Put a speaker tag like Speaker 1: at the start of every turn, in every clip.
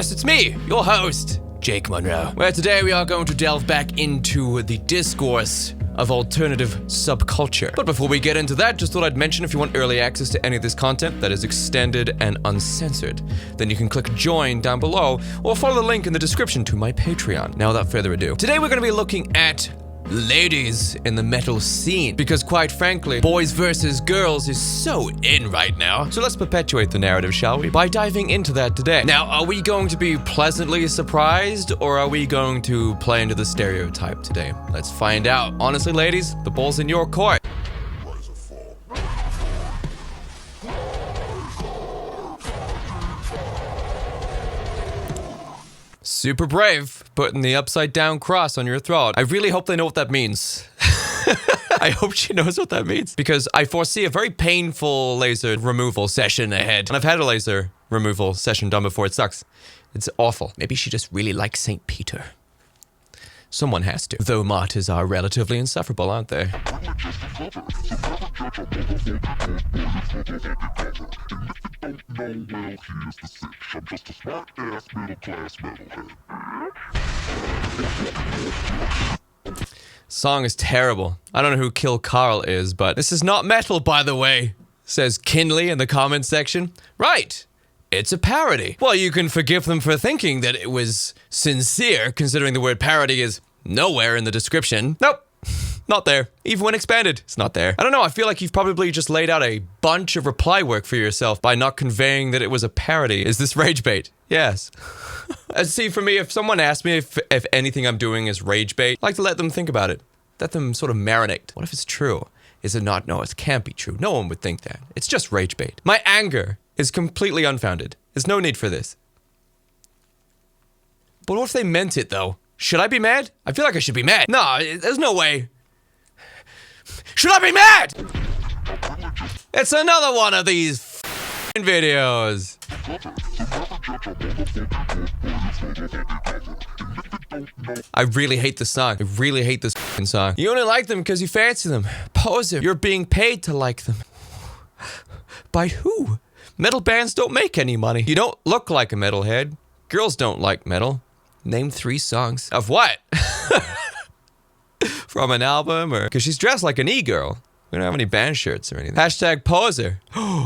Speaker 1: Yes, it's me, your host, Jake Monroe, where today we are going to delve back into the discourse of alternative subculture. But before we get into that, just thought I'd mention if you want early access to any of this content that is extended and uncensored, then you can click join down below or follow the link in the description to my Patreon. Now without further ado, today we're going to be looking at ladies in the metal scene, because quite frankly, boys versus girls is so in right now. So let's perpetuate the narrative, shall we, by diving into that today. Now, are we going to be pleasantly surprised, or are we going to play into the stereotype today? Let's find out. Honestly, ladies, the ball's in your court. Super brave, putting the upside down cross on your throat. I really hope they know what that means. I hope she knows what that means, because I foresee a very painful laser removal session ahead. And I've had a laser removal session done before. It sucks. It's awful. Maybe she just really likes St. Peter. Someone has to. Though martyrs are relatively insufferable, aren't they? Song is terrible. I don't know who Kill Carl is, but this is not metal, by the way, says Kinley in the comments section. Right. It's a parody. Well, you can forgive them for thinking that it was sincere, considering the word parody is nowhere in the description. Nope. Not there. Even when expanded, it's not there. I don't know, I feel like you've probably just laid out a bunch of reply work for yourself by not conveying that it was a parody. Is this rage bait? Yes. See, for me, if someone asks me if anything I'm doing is rage bait, I like to let them think about it. Let them sort of marinate. What if it's true? Is it not? No, it can't be true. No one would think that. It's just rage bait. My anger is completely unfounded. There's no need for this. But what if they meant it, though? Should I be mad? I feel like I should be mad. No, there's no way. Should I be mad? It's another one of these videos. I really hate this song. I really hate this song. You only like them because you fancy them. Poser, you're being paid to like them. By who? Metal bands don't make any money. You don't look like a metalhead. Girls don't like metal. Name 3 songs. Of what? From an album, or because she's dressed like an e-girl. We don't have any band shirts or anything. Hashtag poser.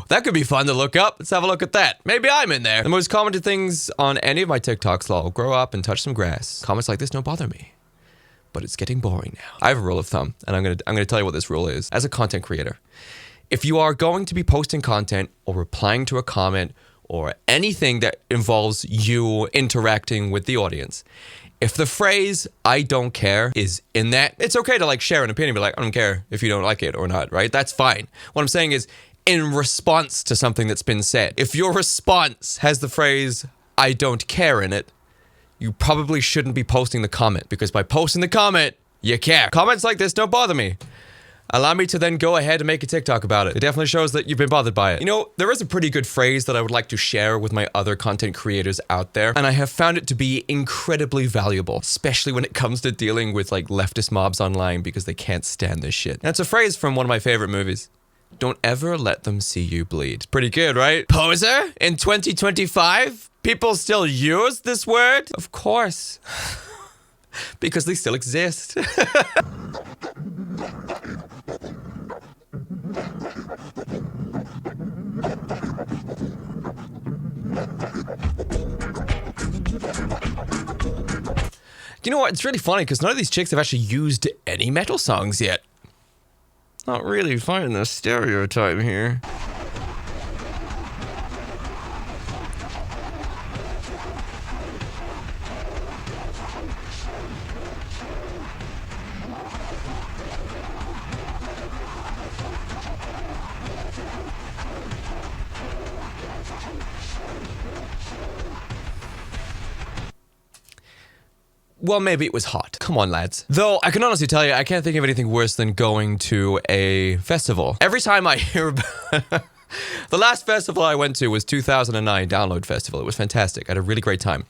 Speaker 1: That could be fun to look up. Let's have a look at that. Maybe I'm in there. The most commented things on any of my TikToks, lol. Grow up and touch some grass. Comments like this don't bother me. But it's getting boring now. I have a rule of thumb, and I'm gonna tell you what this rule is. As a content creator, if you are going to be posting content or replying to a comment or anything that involves you interacting with the audience, if the phrase, I don't care, is in that, it's okay to like share an opinion, but like, I don't care if you don't like it or not, right? That's fine. What I'm saying is, in response to something that's been said, if your response has the phrase, I don't care in it, you probably shouldn't be posting the comment, because by posting the comment, you care. Comments like this don't bother me. Allow me to then go ahead and make a TikTok about it. It definitely shows that you've been bothered by it. You know, there is a pretty good phrase that I would like to share with my other content creators out there, and I have found it to be incredibly valuable, especially when it comes to dealing with like leftist mobs online because they can't stand this shit. And it's a phrase from one of my favorite movies. Don't ever let them see you bleed. Pretty good, right? Poser? In 2025? People still use this word? Of course. Because they still exist. You know what? It's really funny because none of these chicks have actually used any metal songs yet. Not really finding a stereotype here. Well, maybe it was hot. Come on, lads. Though, I can honestly tell you, I can't think of anything worse than going to a festival. Every time I hear about... The last festival I went to was 2009 Download Festival. It was fantastic. I had a really great time.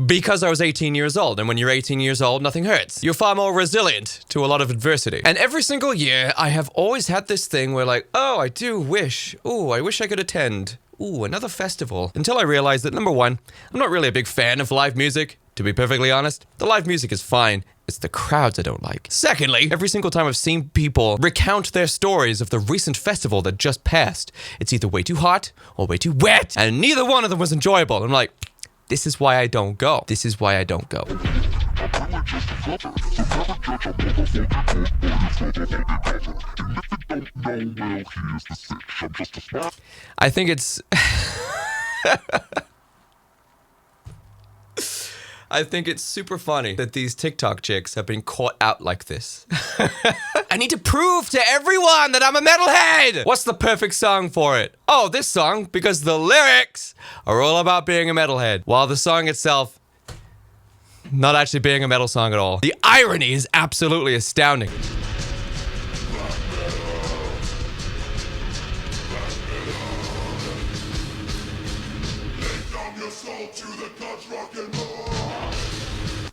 Speaker 1: Because I was 18 years old, and when you're 18 years old, nothing hurts. You're far more resilient to a lot of adversity. And every single year, I have always had this thing where like, oh, I do wish. Oh, I wish I could attend. Ooh, another festival. Until I realized that, number one, I'm not really a big fan of live music. To be perfectly honest, the live music is fine. It's the crowds I don't like. Secondly, every single time I've seen people recount their stories of the recent festival that just passed, it's either way too hot or way too wet, and neither one of them was enjoyable. I'm like, this is why I don't go. This is why I don't go. I think it's... I think it's super funny that these TikTok chicks have been caught out like this. I need to prove to everyone that I'm a metalhead! What's the perfect song for it? Oh, this song, because the lyrics are all about being a metalhead, while the song itself, not actually being a metal song at all. The irony is absolutely astounding.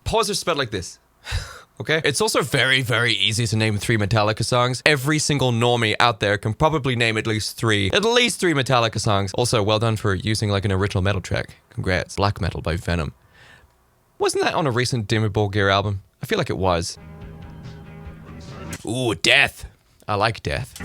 Speaker 1: Pause are spelled like this. Okay? It's also very, very easy to name 3 Metallica songs. Every single normie out there can probably name at least three Metallica songs. Also, well done for using like an original metal track. Congrats. Black Metal by Venom. Wasn't that on a recent Dimmu Borgir album? I feel like it was. Ooh, Death. I like Death.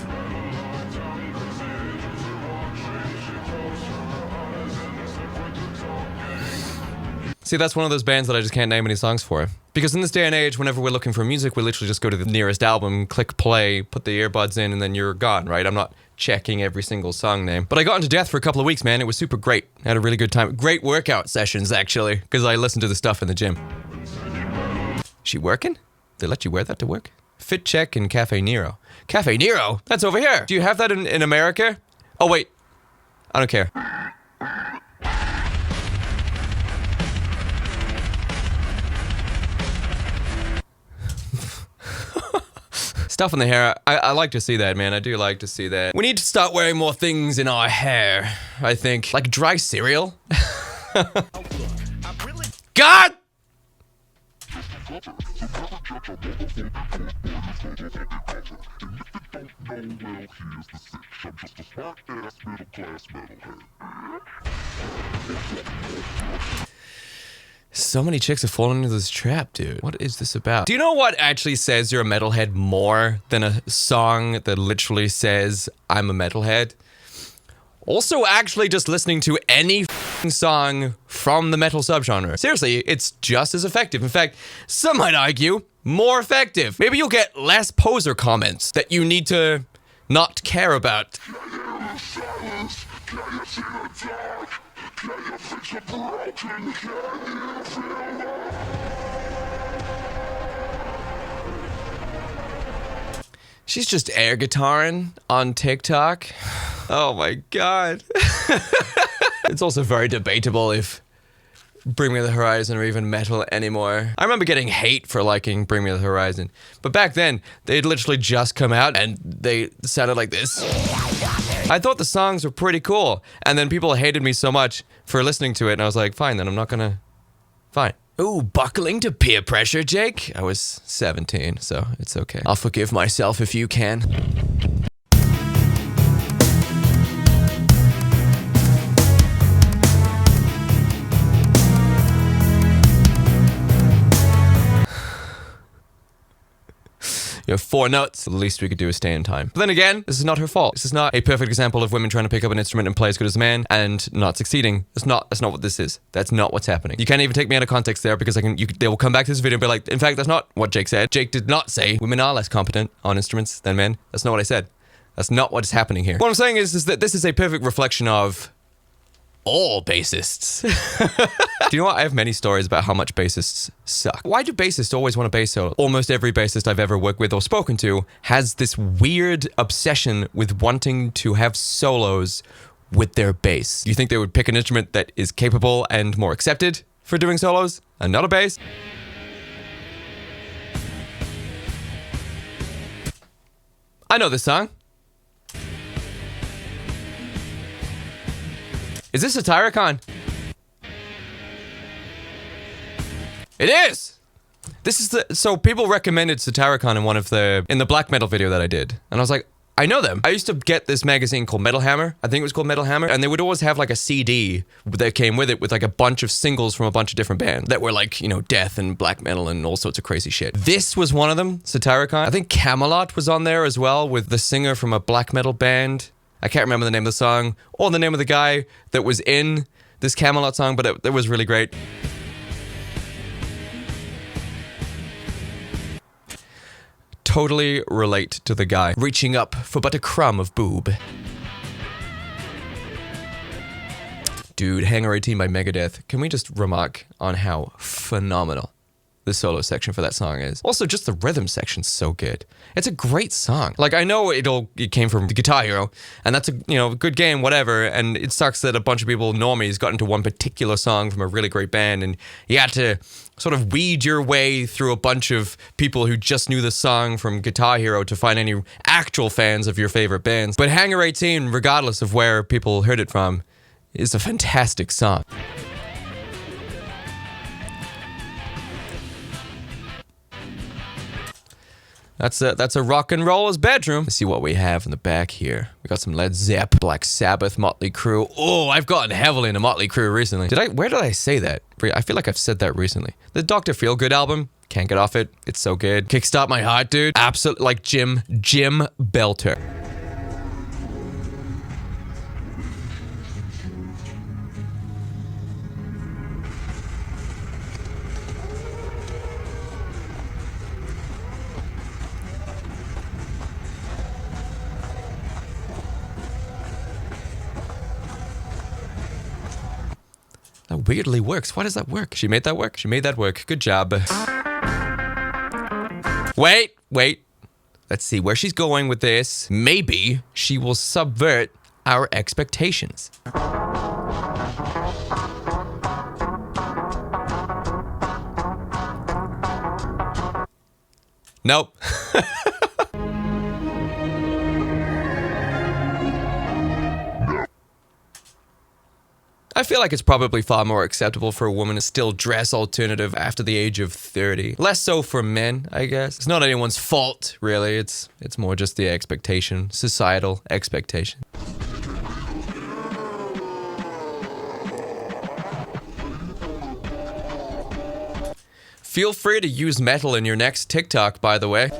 Speaker 1: See, that's one of those bands that I just can't name any songs for. Because in this day and age, whenever we're looking for music, we literally just go to the nearest album, click play, put the earbuds in, and then you're gone, right? I'm not checking every single song name. But I got into Death for a couple of weeks, man. It was super great. I had a really good time. Great workout sessions, actually, because I listened to the stuff in the gym. She working? They let you wear that to work? Fit Check and Cafe Nero. Cafe Nero? That's over here. Do you have that in America? Oh, wait. I don't care. Stuff in the hair, I like to see that, man. I do like to see that. We need to start wearing more things in our hair, I think. Like dry cereal? God! So many chicks have fallen into this trap, dude. What is this about? Do you know what actually says you're a metalhead more than a song that literally says, I'm a metalhead? Also, actually just listening to any song from the metal subgenre. Seriously, it's just as effective. In fact, some might argue, more effective. Maybe you'll get less poser comments that you need to not care about. She's just air guitaring on TikTok. Oh my god. It's also very debatable if Bring Me the Horizon or even metal anymore. I remember getting hate for liking Bring Me the Horizon. But back then, they'd literally just come out and they sounded like this. I thought the songs were pretty cool. And then people hated me so much for listening to it. And I was like, fine, then I'm not gonna... Fine. Ooh, buckling to peer pressure, Jake? I was 17, so it's okay. I'll forgive myself if you can. You have 4 notes. The least we could do is stay in time. But then again, this is not her fault. This is not a perfect example of women trying to pick up an instrument and play as good as a man and not succeeding. That's not what this is. That's not what's happening. You can't even take me out of context there because they will come back to this video and be like, in fact, that's not what Jake said. Jake did not say women are less competent on instruments than men. That's not what I said. That's not what is happening here. What I'm saying is that this is a perfect reflection of all bassists. Do you know what? I have many stories about how much bassists suck. Why do bassists always want a bass solo? Almost every bassist I've ever worked with or spoken to has this weird obsession with wanting to have solos with their bass. You think they would pick an instrument that is capable and more accepted for doing solos and not a bass? I know this song. Is this a Tyricon? It is! This is so people recommended Satyricon in the black metal video that I did. And I was like, I know them. I used to get this magazine called Metal Hammer. I think it was called Metal Hammer. And they would always have like a CD that came with it with like a bunch of singles from a bunch of different bands that were like, you know, death and black metal and all sorts of crazy shit. This was one of them, Satyricon. I think Camelot was on there as well with the singer from a black metal band. I can't remember the name of the song or the name of the guy that was in this Camelot song, but it was really great. Totally relate to the guy reaching up for but a crumb of boob. Dude, Hangar 18 by Megadeth. Can we just remark on how phenomenal the solo section for that song is? Also, just the rhythm section's so good. It's a great song. Like, I know it came from Guitar Hero, and that's a, you know, good game, whatever, and it sucks that a bunch of people, normies, got into one particular song from a really great band, and you had to sort of weed your way through a bunch of people who just knew the song from Guitar Hero to find any actual fans of your favorite bands. But Hangar 18, regardless of where people heard it from, is a fantastic song. That's a rock and roller's bedroom. Let's see what we have in the back here. We got some Led Zepp, Black Sabbath, Motley Crue. Oh, I've gotten heavily into Motley Crue recently. Where did I say that? I feel like I've said that recently. The Dr. Feelgood album, can't get off it. It's so good. Kickstart My Heart, dude. Absolutely, like Jim Belter. That weirdly works. Why does that work? She made that work? She made that work. Good job. Wait. Let's see where she's going with this. Maybe she will subvert our expectations. Nope. I feel like it's probably far more acceptable for a woman to still dress alternative after the age of 30. Less so for men, I guess. It's not anyone's fault, really. It's more just the expectation, societal expectation. Feel free to use metal in your next TikTok, by the way.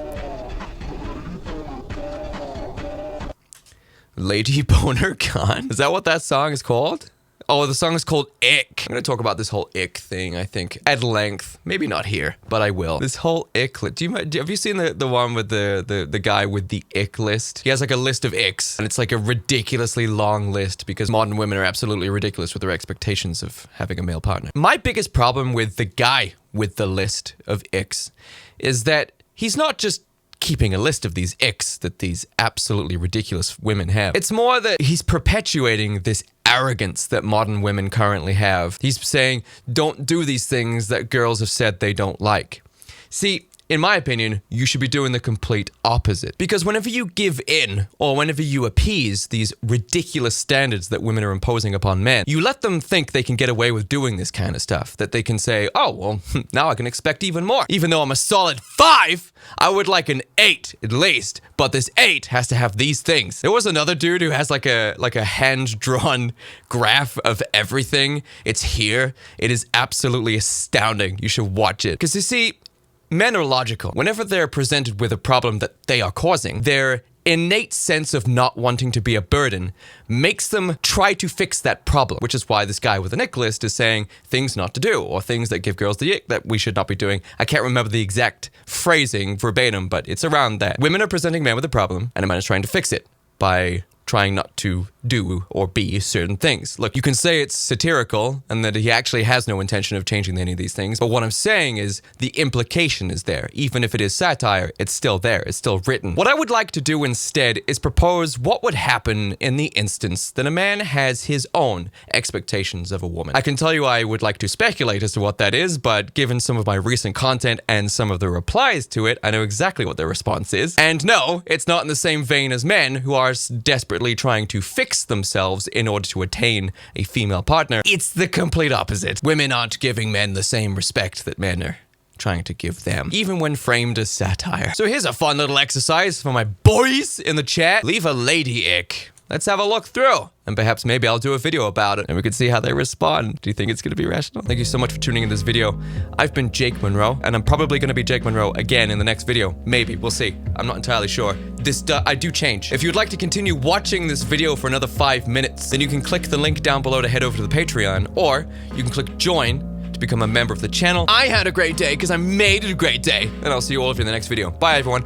Speaker 1: Lady Boner Gone? Is that what that song is called? Oh, the song is called Ick. I'm going to talk about this whole ick thing, I think, at length. Maybe not here, but I will. This whole ick list. Have you seen the one with the guy with the ick list? He has like a list of icks, and it's like a ridiculously long list because modern women are absolutely ridiculous with their expectations of having a male partner. My biggest problem with the guy with the list of icks is that he's not just keeping a list of these icks that these absolutely ridiculous women have. It's more that he's perpetuating this arrogance that modern women currently have. He's saying, don't do these things that girls have said they don't like. See, in my opinion, you should be doing the complete opposite. Because whenever you give in, or whenever you appease these ridiculous standards that women are imposing upon men, you let them think they can get away with doing this kind of stuff. That they can say, oh, well, now I can expect even more. Even though I'm a solid 5, I would like an 8 at least. But this 8 has to have these things. There was another dude who has like a hand-drawn graph of everything. It's here. It is absolutely astounding. You should watch it. Because you see, men are logical. Whenever they're presented with a problem that they are causing, their innate sense of not wanting to be a burden makes them try to fix that problem, which is why this guy with an ick list is saying things not to do or things that give girls the ick that we should not be doing. I can't remember the exact phrasing verbatim, but it's around that. Women are presenting men with a problem, and a man is trying to fix it by trying not to do or be certain things. Look, you can say it's satirical and that he actually has no intention of changing any of these things, but what I'm saying is the implication is there. Even if it is satire, it's still there. It's still written. What I would like to do instead is propose what would happen in the instance that a man has his own expectations of a woman. I can tell you I would like to speculate as to what that is, but given some of my recent content and some of the replies to it, I know exactly what their response is. And no, it's not in the same vein as men who are desperately trying to fix themselves in order to attain a female partner. It's the complete opposite. Women aren't giving men the same respect that men are trying to give them, even when framed as satire. So here's a fun little exercise for my boys in the chat. Leave a lady ick. Let's have a look through. And perhaps maybe I'll do a video about it and we can see how they respond. Do you think it's gonna be rational? Thank you so much for tuning in this video. I've been Jake Monroe, and I'm probably gonna be Jake Monroe again in the next video. Maybe, we'll see. I'm not entirely sure. I do change. If you'd like to continue watching this video for another 5 minutes, then you can click the link down below to head over to the Patreon, or you can click join to become a member of the channel. I had a great day because I made it a great day. And I'll see you all in the next video. Bye, everyone.